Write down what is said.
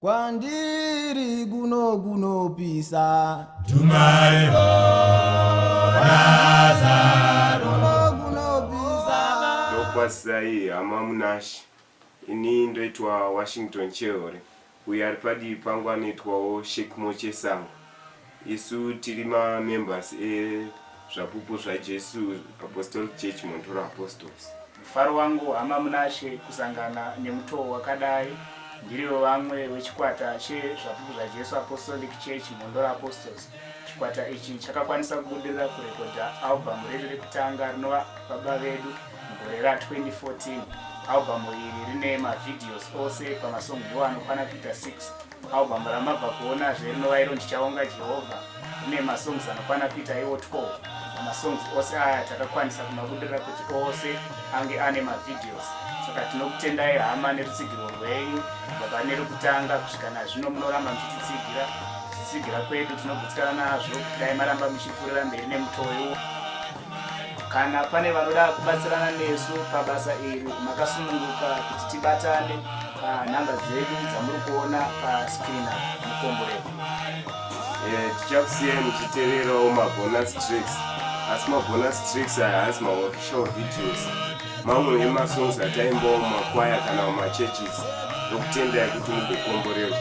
Kwandiri gunopisa Tumai Ndokwasai hama munashi ini ndoitwa Washington Cheore uyo ari padivi pangu anoitwawo Sheikh Moche Sango. Isu tiri members zvapupu zvaJesu Apostolic Church Mondoro Apostles. Mufaro wangu hama munashe kusangana nemutoo wakadai ndirivo vamwe vechikwata chezvapupu zvaJesu Apostolic Church Mondoro Apostles. Chikwata ichi chakakwanisa kubudirira kurekodha album redu rekutanga rinova baba vedu mugore ra2014. Album iri rine mavideos ose pamasongo iwo anokwana kuita 6. Album ramabva kuonazve rinova iro ndichaonga Jehovha rine masongs anokwana kuita iwo 12. Masongs ose aya takakwanisa kumabudirira kuti ose ange ane mavideos. Saka tinokutendai hama nerutsigiro rwenyu kubva pane rekutanga kusvika nazvino munoramba muchititsigira kwedu tinogutsikana nazvo kudai maramba muchipfuurira mberi nemutoyo. Kana pane vanoda kubatsirana nesu pabasa iri makasununguka kuti tibatane panhamba dzedu dzamuri kuona paskrini mukomborepo. Tichakusiyai muchiteererawo mabonus tracks, asi mabonus tracks aya haasi maofficial videos, mamwe emasongs ataimbawo mumakwaya kana mumachurches. Ndokutendai kuti mugokomborerwa.